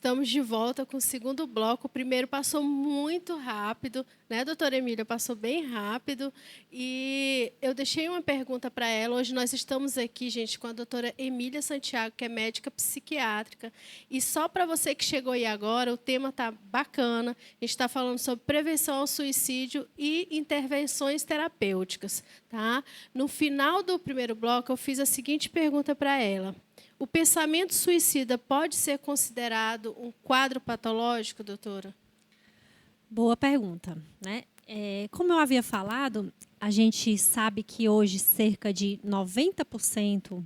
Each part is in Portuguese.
estamos de volta com o segundo bloco. O primeiro passou muito rápido, né, doutora Emília? Passou bem rápido. E eu deixei uma pergunta para ela. Hoje nós estamos aqui, gente, com a doutora Emília Santiago, que é médica psiquiátrica. E só para você que chegou aí agora, o tema está bacana. A gente está falando sobre prevenção ao suicídio e intervenções terapêuticas. Tá? No final do primeiro bloco, eu fiz a seguinte pergunta para ela. O pensamento suicida pode ser considerado um quadro patológico, doutora? Boa pergunta, né? Como eu havia falado, a gente sabe que hoje cerca de 90%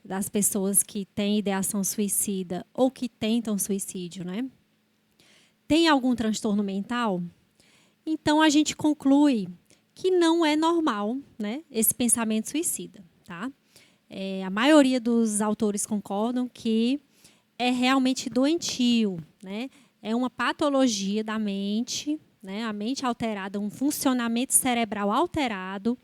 das pessoas que têm ideação suicida ou que tentam suicídio, né, tem algum transtorno mental. Então a gente conclui que não é normal, né, esse pensamento suicida, tá? A maioria dos autores concordam que é realmente doentio, né? É uma patologia da mente, né? A mente alterada, um funcionamento cerebral alterado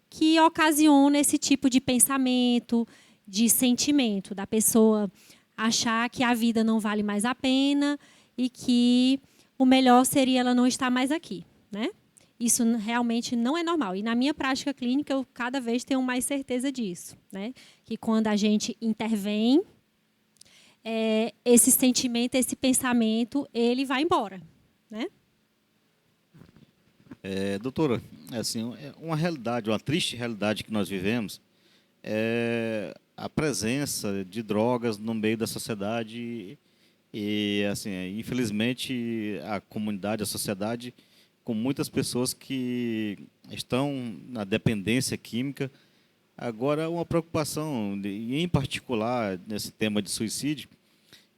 que ocasiona esse tipo de pensamento, de sentimento, da pessoa achar que a vida não vale mais a pena e que o melhor seria ela não estar mais aqui, né? Isso realmente não é normal. E na minha prática clínica, eu cada vez tenho mais certeza disso, né? Que quando a gente intervém, esse sentimento, esse pensamento, ele vai embora, né? Doutora, assim, uma realidade, uma triste realidade que nós vivemos é a presença de drogas no meio da sociedade e, assim, infelizmente, a comunidade, a sociedade, com muitas pessoas que estão na dependência química. Agora, uma preocupação, em particular, nesse tema de suicídio,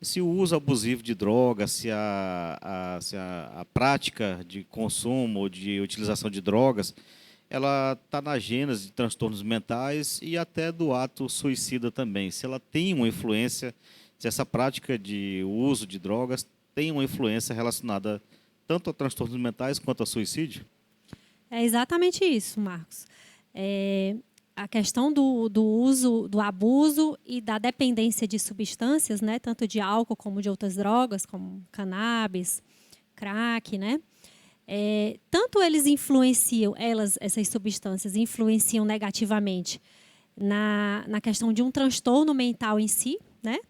se o uso abusivo de drogas, se a prática de consumo ou de utilização de drogas, ela está na gênese de transtornos mentais e até do ato suicida também. Se ela tem uma influência, se essa prática de uso de drogas tem uma influência relacionada tanto a transtornos mentais quanto a suicídio? É exatamente isso, Marcos. A questão do uso, do abuso e da dependência de substâncias, né, tanto de álcool como de outras drogas, como cannabis, crack, né? Tanto eles influenciam, essas substâncias influenciam negativamente na questão de um transtorno mental em si, né?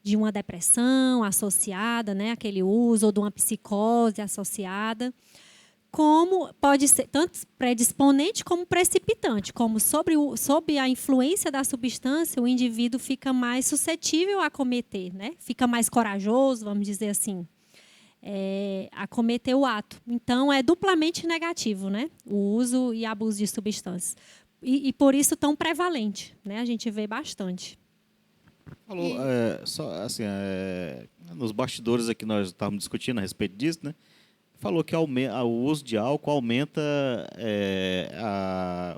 De uma depressão associada, né, aquele uso, ou de uma psicose associada, como pode ser tanto predisponente como precipitante, como sob a influência da substância, o indivíduo fica mais suscetível a cometer, né? Fica mais corajoso, vamos dizer assim, a cometer o ato. Então, é duplamente negativo, né? O uso e abuso de substâncias. E por isso tão prevalente, né? A gente vê bastante. Falou, só assim, nos bastidores aqui nós estávamos discutindo a respeito disso, né? Falou que o uso de álcool aumenta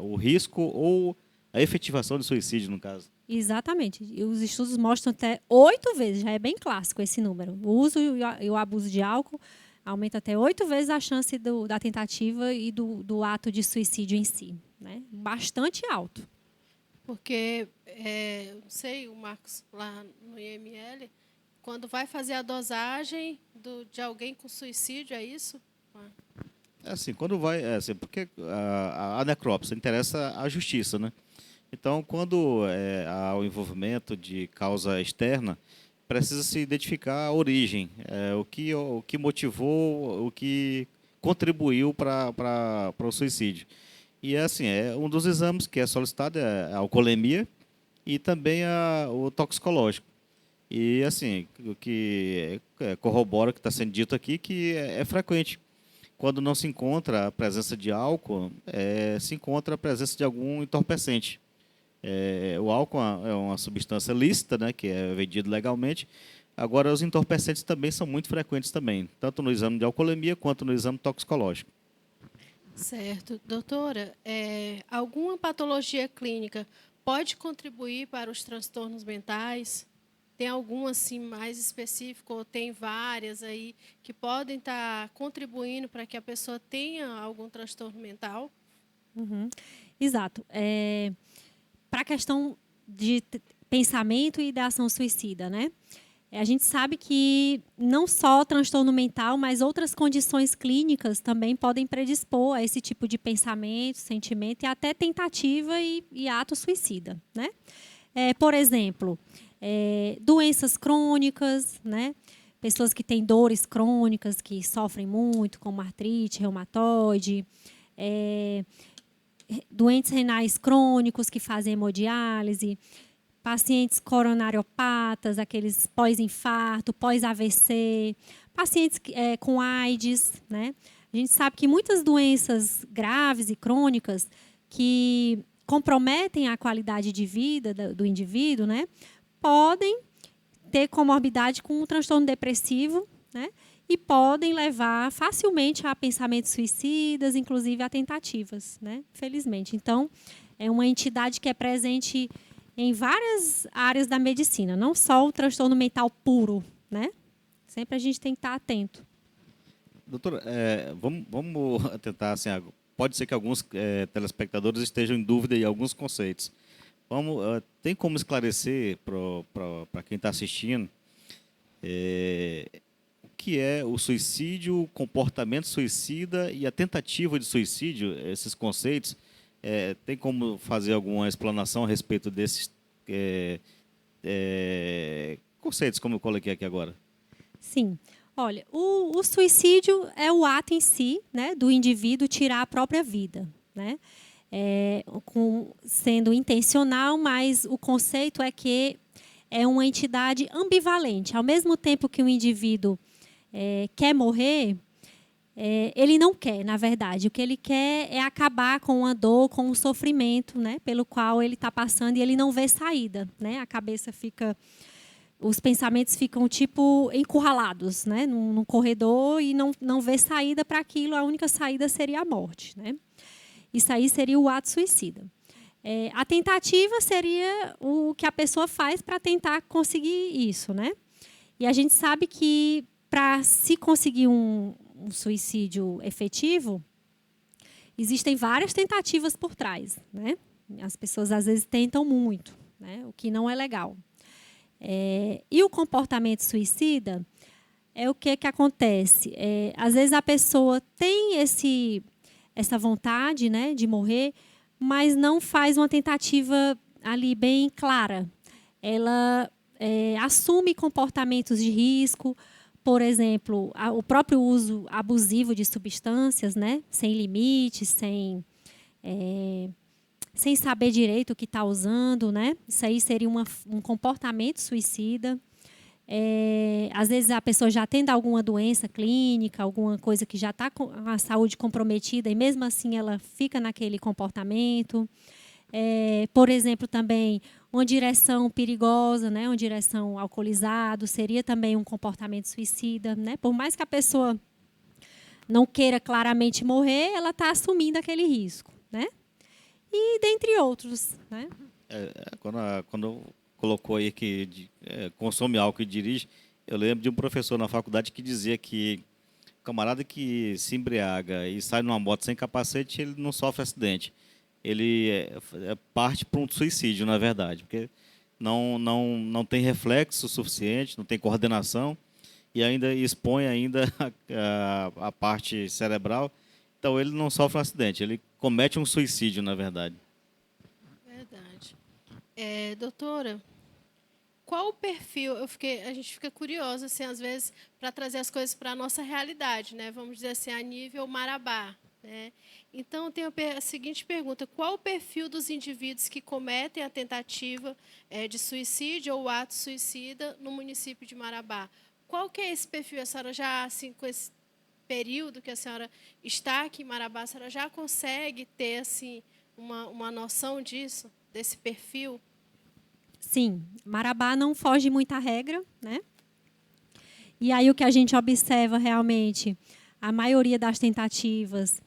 o risco ou a efetivação de suicídio, no caso. Exatamente. E os estudos mostram até 8 vezes, já é bem clássico esse número. O uso e o abuso de álcool aumenta até 8 vezes a chance da tentativa e do ato de suicídio em si, né? Bastante alto. Porque, não sei, o Marcos, lá no IML, quando vai fazer a dosagem de alguém com suicídio, é isso? Assim, quando vai, porque a necrópsia interessa à justiça, né? Então, quando há o envolvimento de causa externa, precisa se identificar a origem, o que motivou, o que contribuiu para o suicídio. E assim, um dos exames que é solicitado é a alcoolemia e também o toxicológico. E assim, o que corrobora o que está sendo dito aqui, que é frequente. Quando não se encontra a presença de álcool, se encontra a presença de algum entorpecente. O álcool é uma substância lícita, né, que é vendido legalmente. Agora, os entorpecentes também são muito frequentes também, tanto no exame de alcoolemia quanto no exame toxicológico. Certo. Doutora, alguma patologia clínica pode contribuir para os transtornos mentais? Tem algum assim mais específico ou tem várias aí que podem estar contribuindo para que a pessoa tenha algum transtorno mental? Uhum. Exato. Para a questão de pensamento e da ação suicida, né? A gente sabe que não só transtorno mental, mas outras condições clínicas também podem predispor a esse tipo de pensamento, sentimento e até tentativa e ato suicida, né? Por exemplo, doenças crônicas, né? Pessoas que têm dores crônicas, que sofrem muito, como artrite, reumatoide, doentes renais crônicos que fazem hemodiálise, pacientes coronariopatas, aqueles pós-infarto, pós-AVC, pacientes com AIDS, né? A gente sabe que muitas doenças graves e crônicas que comprometem a qualidade de vida do indivíduo, né, podem ter comorbidade com um transtorno depressivo, né, e podem levar facilmente a pensamentos suicidas, inclusive a tentativas, né, felizmente. Então, é uma entidade que é presente em várias áreas da medicina, não só o transtorno mental puro, né? Sempre a gente tem que estar atento. Doutora, vamos tentar, assim, pode ser que alguns telespectadores estejam em dúvida em alguns conceitos. Tem como esclarecer para quem está assistindo o que é o suicídio, o comportamento suicida e a tentativa de suicídio, esses conceitos? Tem como fazer alguma explanação a respeito desses conceitos, como eu coloquei aqui agora? Sim. Olha, o suicídio é o ato em si, né, do indivíduo tirar a própria vida, né? Sendo intencional, mas o conceito é que é uma entidade ambivalente. Ao mesmo tempo que o indivíduo quer morrer, ele não quer, na verdade. O que ele quer é acabar com a dor, com o sofrimento, né, pelo qual ele está passando, e ele não vê saída, né? A cabeça fica... Os pensamentos ficam, tipo, encurralados, né, num corredor e não vê saída para aquilo. A única saída seria a morte, né? Isso aí seria o ato suicida. A tentativa seria o que a pessoa faz para tentar conseguir isso, né? E a gente sabe que, para se conseguir um suicídio efetivo, existem várias tentativas por trás, né? As pessoas, às vezes, tentam muito, né, o que não é legal. E o comportamento suicida é o que acontece. Às vezes a pessoa tem essa vontade, né, de morrer, mas não faz uma tentativa ali bem clara. Ela assume comportamentos de risco, por exemplo, o próprio uso abusivo de substâncias, né, sem limites, sem saber direito o que está usando, né? Isso aí seria um comportamento suicida. Às vezes a pessoa já tem alguma doença clínica, alguma coisa que já está com a saúde comprometida e mesmo assim ela fica naquele comportamento. Por exemplo, também uma direção perigosa, né? Uma direção alcoolizado, seria também um comportamento suicida, né? Por mais que a pessoa não queira claramente morrer, ela está assumindo aquele risco, né? E dentre outros, né? Quando colocou aí que consome álcool e dirige, eu lembro de um professor na faculdade que dizia que o camarada que se embriaga e sai numa moto sem capacete, ele não sofre acidente. Ele parte para um suicídio, na verdade, porque não tem reflexo suficiente, não tem coordenação e ainda expõe ainda a parte cerebral. Então, ele não sofre um acidente, ele comete um suicídio, na verdade. Verdade. Doutora, qual o perfil? A gente fica curioso, assim, às vezes, para trazer as coisas para a nossa realidade, né? Vamos dizer assim, a nível Marabá, né? Então, eu tenho a seguinte pergunta: qual o perfil dos indivíduos que cometem a tentativa de suicídio ou ato suicida no município de Marabá? Qual que é esse perfil? A senhora já, assim, com esse período que a senhora está aqui em Marabá, a senhora já consegue ter, assim, uma noção disso, desse perfil? Sim, Marabá não foge muita regra, né? E aí o que a gente observa realmente, a maioria das tentativas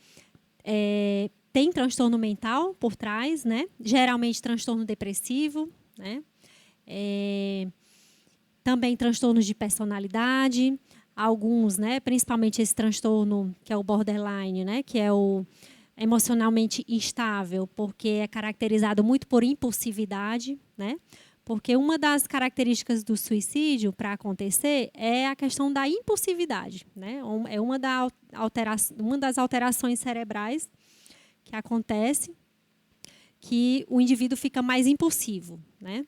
tem transtorno mental por trás, né? Geralmente transtorno depressivo, né? Também transtornos de personalidade, alguns, né? Principalmente esse transtorno que é o borderline, né? Que é o emocionalmente instável, porque é caracterizado muito por impulsividade, né? Porque uma das características do suicídio para acontecer é a questão da impulsividade, né? É uma das alterações cerebrais que acontece, que o indivíduo fica mais impulsivo, né?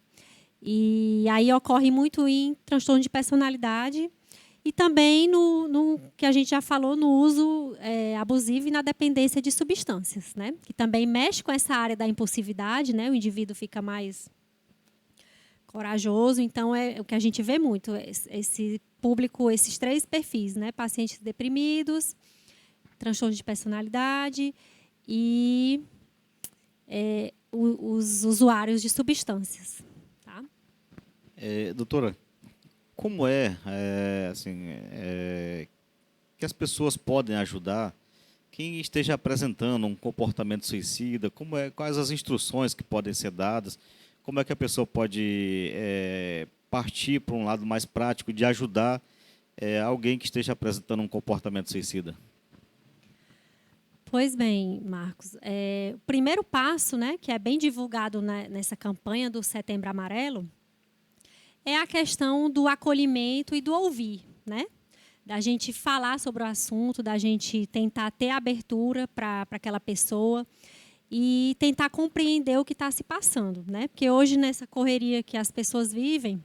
E aí ocorre muito em transtorno de personalidade e também no que a gente já falou, no uso abusivo e na dependência de substâncias, né? Que também mexe com essa área da impulsividade, né? O indivíduo fica mais corajoso. Então, é o que a gente vê muito, esse público, esses 3 perfis, né? Pacientes deprimidos, transtorno de personalidade e os usuários de substâncias. Tá? Doutora, como assim, que as pessoas podem ajudar quem esteja apresentando um comportamento suicida? Quais as instruções que podem ser dadas? Como é que a pessoa pode partir para um lado mais prático de ajudar alguém que esteja apresentando um comportamento suicida? Pois bem, Marcos, o primeiro passo, né, que é bem divulgado nessa campanha do Setembro Amarelo, é a questão do acolhimento e do ouvir, né? Da gente falar sobre o assunto, da gente tentar ter abertura para aquela pessoa e tentar compreender o que está se passando, né? Porque hoje, nessa correria que as pessoas vivem,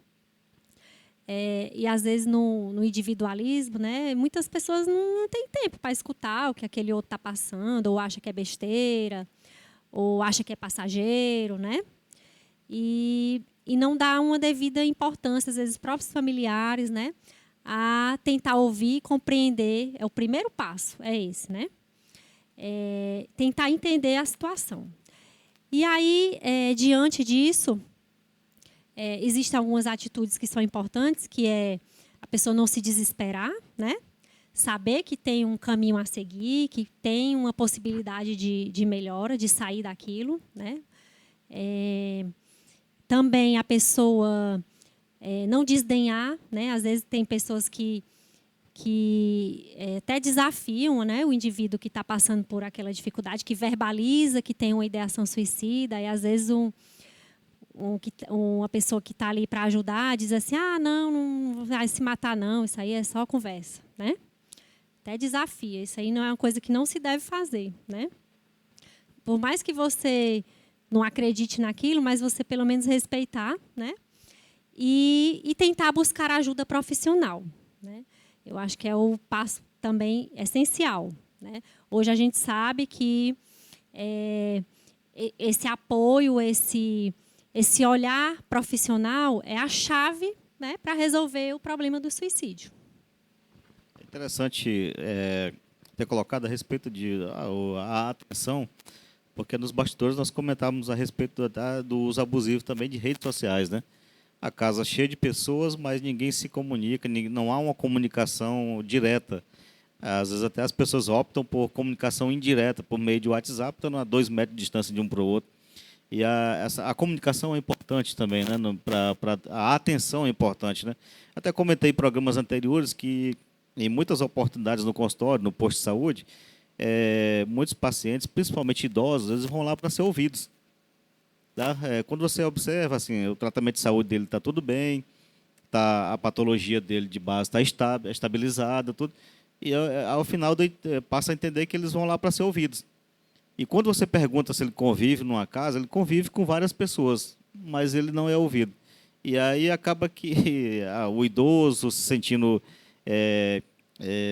e às vezes no individualismo, né, muitas pessoas não têm tempo para escutar o que aquele outro está passando, ou acha que é besteira, ou acha que é passageiro, né? E não dá uma devida importância, às vezes, os próprios familiares, né, a tentar ouvir e compreender. O primeiro passo é esse, né? Tentar entender a situação. E aí, diante disso, existem algumas atitudes que são importantes, que é a pessoa não se desesperar, né? Saber que tem um caminho a seguir, que tem uma possibilidade de melhora, de sair daquilo, né? Também a pessoa não desdenhar, né? Às vezes tem pessoas que até desafiam, né, o indivíduo que está passando por aquela dificuldade, que verbaliza que tem uma ideação suicida, e às vezes uma pessoa que está ali para ajudar diz assim: não vai se matar não, isso aí é só conversa, né? Até desafia, isso aí não é uma coisa que não se deve fazer, né? Por mais que você não acredite naquilo, mas você pelo menos respeitar, né? E tentar buscar ajuda profissional, né? Eu acho que é o passo também essencial, né? Hoje a gente sabe que esse apoio, esse olhar profissional é a chave, né, para resolver o problema do suicídio. É interessante ter colocado a respeito a atenção, porque nos bastidores nós comentávamos a respeito do uso abusivo também de redes sociais, né? A casa cheia de pessoas, mas ninguém se comunica, não há uma comunicação direta. Às vezes até as pessoas optam por comunicação indireta, por meio de WhatsApp, estando a 2 metros de distância de um para o outro. E a comunicação é importante também, né? A atenção é importante, né? Até comentei em programas anteriores que, em muitas oportunidades no consultório, no posto de saúde, muitos pacientes, principalmente idosos, eles vão lá para ser ouvidos. Tá? Quando você observa, assim, o tratamento de saúde dele está tudo bem, a patologia dele de base está estabilizada, tudo, e ao final passa a entender que eles vão lá para ser ouvidos. E quando você pergunta se ele convive numa casa, ele convive com várias pessoas, mas ele não é ouvido. E aí acaba que o idoso se sentindo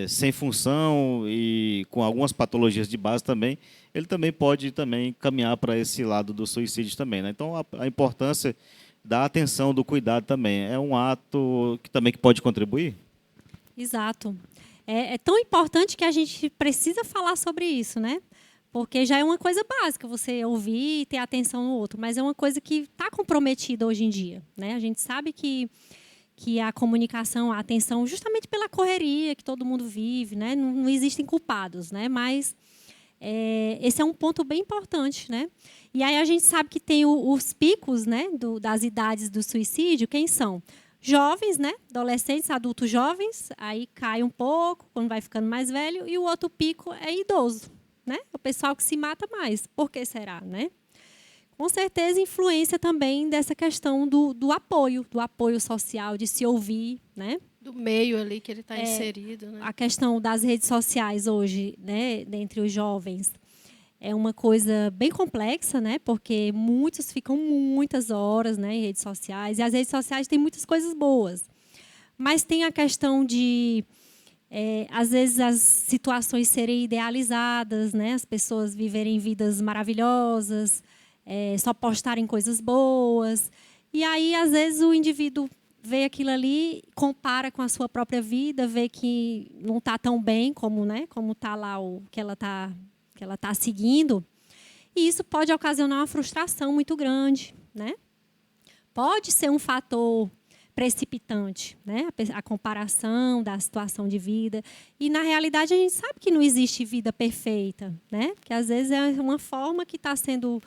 sem função e com algumas patologias de base também, ele também pode caminhar para esse lado do suicídio também, né? Então, a importância da atenção, do cuidado também é um ato que pode contribuir? Exato. É tão importante que a gente precisa falar sobre isso, né? Porque já é uma coisa básica você ouvir e ter atenção no outro, mas é uma coisa que está comprometida hoje em dia, né? A gente sabe que a comunicação, a atenção, justamente pela correria que todo mundo vive, né? Não existem culpados, né? Mas esse é um ponto bem importante, né? E aí a gente sabe que tem os picos, né, das idades do suicídio. Quem são? Jovens, né? Adolescentes, adultos jovens, aí cai um pouco quando vai ficando mais velho, e o outro pico é idoso, né? O pessoal que se mata mais. Por que será, né? Com certeza, influência também dessa questão do apoio social, de se ouvir, né? Do meio ali que ele está inserido, né? A questão das redes sociais hoje, né, dentre os jovens, é uma coisa bem complexa, né? Porque muitos ficam muitas horas, né, em redes sociais, e as redes sociais têm muitas coisas boas. Mas tem a questão de, às vezes, as situações serem idealizadas, né? As pessoas viverem vidas maravilhosas, só postarem coisas boas. E aí, às vezes, o indivíduo vê aquilo ali, compara com a sua própria vida, vê que não está tão bem como, né, como está lá o que ela está seguindo. E isso pode ocasionar uma frustração muito grande, né? Pode ser um fator precipitante, né? A comparação da situação de vida. E, na realidade, a gente sabe que não existe vida perfeita, né? Porque, às vezes, é uma forma que está sendo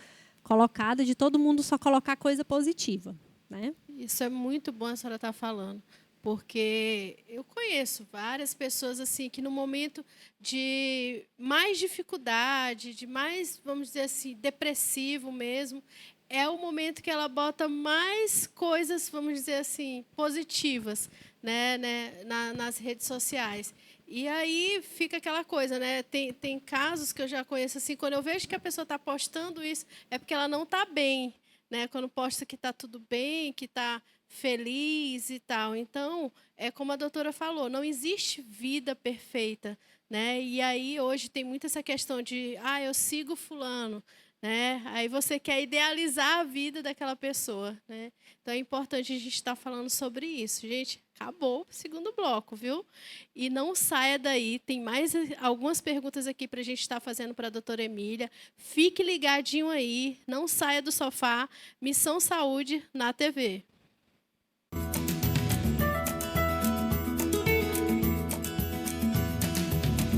colocada de todo mundo só colocar coisa positiva, né? Isso é muito bom a senhora estar falando, porque eu conheço várias pessoas assim que no momento de mais dificuldade, de mais, vamos dizer assim, depressivo mesmo, é o momento que ela bota mais coisas, vamos dizer assim, positivas, né, nas redes sociais. E aí fica aquela coisa, né? Tem casos que eu já conheço assim, quando eu vejo que a pessoa está postando isso, é porque ela não está bem, né? Quando posta que está tudo bem, que está feliz e tal. Então, é como a doutora falou, não existe vida perfeita, né? E aí hoje tem muito essa questão de, eu sigo fulano, né? Aí você quer idealizar a vida daquela pessoa, né? Então é importante a gente estar falando sobre isso. Gente, acabou o segundo bloco, viu? E não saia daí, tem mais algumas perguntas aqui para a gente estar fazendo para a doutora Emília. Fique ligadinho aí, não saia do sofá. Missão Saúde na TV.